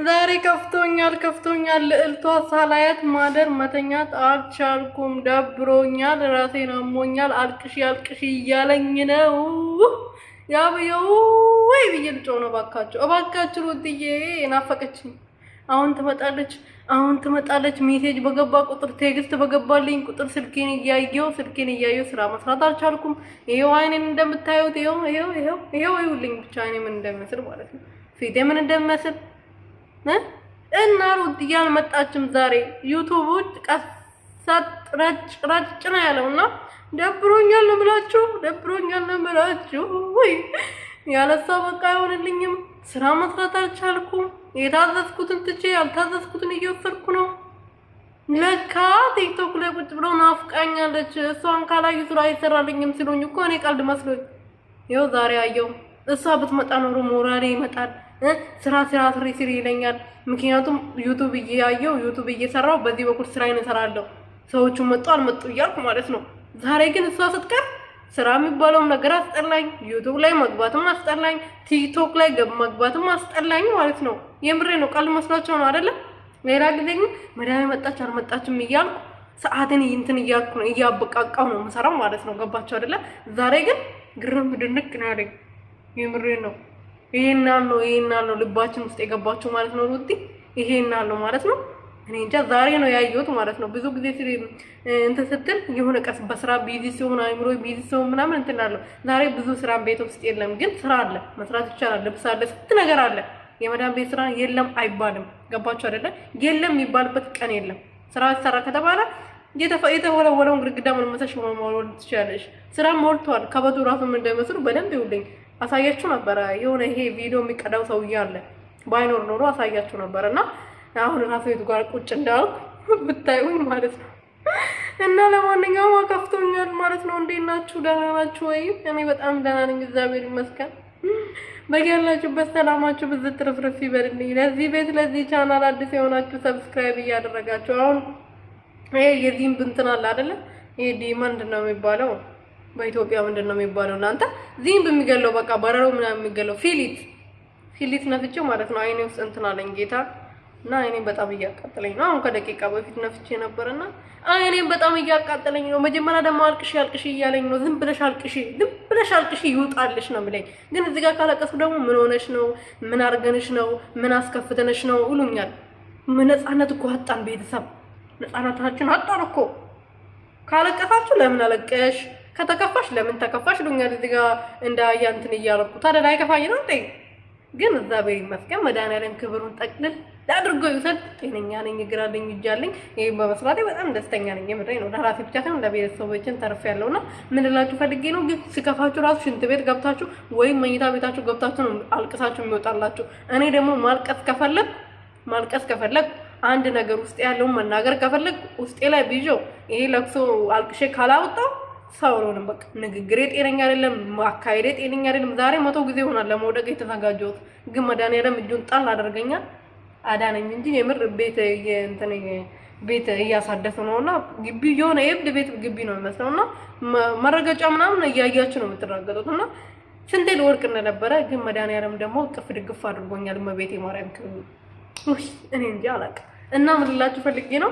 ዛሬ ከፍቶኛል ልዕልቷ ሳላያት ማደር መተኛት አልቻልኩም ደብሮኛል ራሴን አሞኛል አልቅሽ እያለኝ ነው ያብየው ወይ ብዬ ልጮህ ነው እባካችሁ ሩትዬ ናፈቀችኝ አሁን ትመጣለች ሜሴጅ በገባ ቁጥር ቴክስት በገባልኝ ቁጥር ስልኬን እያየሁ ስራ መስራት አልቻልኩም ይሄው አይኔን እንደምታዩት ይሄው ይውልኝ ብቻ አይኔ ምን እንደሚመስል ማለት ነው ፊቴ ምን እንደሚመስል እና ሩትዬ አልመጣችም ዛሬ ዩቲዩብ ቀሰጥ ረጭ ነው ያለውና ደብሮኛል ነው የምላችሁ ወይ ያለሷ በቃ አይሆንልኝም ስራ መስራት አልቻልኩም የታዘዝኩትን ትቼ ያልታዘዝኩትን እየወሰድኩ ነው ለካ ቲክቶክ ላይ ቁጭ ብሎ ናፍቃኛለች እሷን ካላዩ ስራ አይሰራልኝም ሲሉኝ እኮ እኔ ቀልድ መስሎኝ ይኸው ዛሬ አየው እሷ ብትመጣ ኖሮ ሞራሌ ይመጣል ስራ ስሪ ይለኛል ምክንያቱም ዩቲዩብ እየሰራው በዚህ በኩል ስራዬን እሰራለሁ ሰዎቹ መጡ አልመጡ እያልኩ ማለት ነው ዛሬ ግን እሷ ስትቀር ስራ የሚባለው ነገር አስጠላኝ ዩቲዩብ ላይ መግባትም አስጠላኝ ቲክቶክ ላይ መግባትም አስጠላኝ ማለት ነው የምሬ ነው ቃል መስሏቸው ነው አይደለ ሌላ ጊዜ ግን መዳም መጣች አልመጣችም እያልኩ ሰዓትን እንትን እያልኩ ነው እያበቃቃው ነው መሰራው ማለት ነው ገባቸው አይደለ ዛሬ ግን ግርም ድንቅ ነው ያለኝ የምሬ ነው ይሄናል ነው ልባችን ውስጥ የገባቸው ማለት ነው ሩቲ ይሄናል ነው ማለት ነው እኔ እንጃ ዛሬ ነው ያየሁት ማለት ነው ብዙ ጊዜ እንትን ስትል የሆነ ቀስ በስራ ቢዚ ሲሆን አይምሮ ቢዚ ሲሆን ምናምን እንትን አለው ዛሬ ብዙ ስራ ቤት ውስጥ የለም ግን ስራ አለ መስራት ይቻላል ልብስ አለ ስንት ነገር አለ የመዳም ቤት ስራ የለም አይባልም ገባችሁ አይደለ የለም የሚባልበት ቀን የለም ስራ ይሰራ ከተባለ የተወለወለውን ግድግዳ መልመሰሽ መሞል ትችላለሽ ስራ ሞልቷል ከበዱ ራሱም እንደመስሉ በደንብ ይውልኝ አሳያችሁ ነበር የሆነ ይሄ ቪዲዮ የሚቀዳው ሰውዬ አለ ባይኖር ኖሮ አሳያችሁ ነበርና አሁን ራሱ የቱ ጋር ቁጭ እንዳልኩ ብታዩኝ ማለት ነው እና ለማንኛውም አከፍቶኛል ማለት ነው እንዴት ናችሁ ደህና ናችሁ ወይ እኔ በጣም ደህና ነኝ እግዚአብሔር ይመስገን በያላችሁበት ሰላማችሁ ብዝት ትርፍርፍ ይበልልኝ ለዚህ ቤት ለዚህ ቻናል አዲስ የሆናችሁ ሰብስክራይብ እያደረጋችሁ አሁን ይሄ የዚህም ብንትን አለ አይደለ ይሄ ዲማንድ ነው የሚባለው በኢትዮጵያ ምንድነው የሚባለው እናንተ ዚህም በሚገለው በቃ በረሮ ምናምን የሚገለው ፊሊት ነፍቼ ማለት ነው አይኔ ውስጥ እንትን አለኝ ጌታ እና አይኔ በጣም እያቃጠለኝ ነው አሁን ከደቂቃ በፊት ነፍቼ ነበርና አይኔ በጣም እያቃጠለኝ ነው መጀመሪያ ደግሞ አልቅሽ እያለኝ ነው ዝም ብለሽ አልቅሽ ይውጣልሽ ነው የሚለኝ ግን እዚህ ጋር ካለቀስኩ ደግሞ ምን ሆነሽ ነው ምን አርገንሽ ነው ምን አስከፍተነሽ ነው ይሉኛል ምን ነፃነት እኮ አጣን ቤተሰብ ነፃነታችን አጣን እኮ ካለቀሳችሁ ለምን አለቀሽ ከተከፋሽ ለምን ተከፋሽ ይሉኛል እዚህ ጋር እንዳያንትን እያረኩ ታዲያ አይከፋኝ ነው እንዴ ግን እዛ በይ መስከም መድኃኒዓለም ክብሩን ጠቅልል ላድርጎ ይውሰድ ጤነኛ ነኝ እግራለኝ እጃለኝ ይሄ በመስራቴ በጣም ደስተኛ ነኝ የምሬ ነው ለራሴ ብቻ ሳይሆን ለቤተሰቦችን ተርፌያለሁና ምን ልላችሁ ፈልጌ ነው ግን ሲከፋችሁ ራሱ ሽንት ቤት ገብታችሁ ወይም መኝታ ቤታችሁ ገብታችሁ ነው አልቅሳችሁ የሚወጣላችሁ እኔ ደግሞ ማልቀስ ከፈለግ አንድ ነገር ውስጥ ያለው መናገር ከፈለግ ውስጤ ላይ ቢጆ ይሄ ለቅሶ አልቅሼ ካላወጣው ሳውሮንም በቃ ንግግሬ ጤነኛ አይደለም ማካሄዴ ጤነኛ አይደለም ዛሬ 100 ጊዜ ሆናል ለመውደቅ የተዘጋጀሁት ግን መድኃኒዓለም እጁን ጣል አደረገኛል አዳነኝ እንጂ የምር ቤት እያሳደሰ ነውና ግቢ የሆነ የብድ ቤት ግቢ ነው የሚመስለውና መረገጫ ምናምን እያያችሁ ነው የምትራገጡትና ስንቴ ልወርቅ እንደነበረ ግን መድኃኒዓለም ደግሞ ቅፍ ድግፍ አድርጎኛል መቤቴ ማርያም ክብሩ እኔ እንጂ አላውቅም እና ምን ልላችሁ ፈልጌ ነው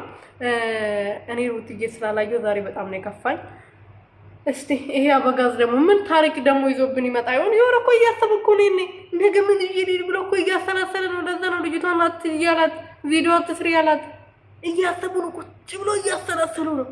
እኔ ሩትዬ ስላላየሁ ዛሬ በጣም ነው የከፋኝ እስቲ ይሄ አበጋዝ ደግሞ ምን ታሪክ ደግሞ ይዞብን ይመጣ ይሆን ይወር እኮ እያሰብኩ ነኝ ነገ ምን ይሄድ ብሎ እኮ እያሰናሰለ ነው ለዛ ነው ልጅቷን ቪዲዮ አትስሪ ያላት እያሰቡ ነው ቁጭ ብሎ እያሰናሰሉ ነው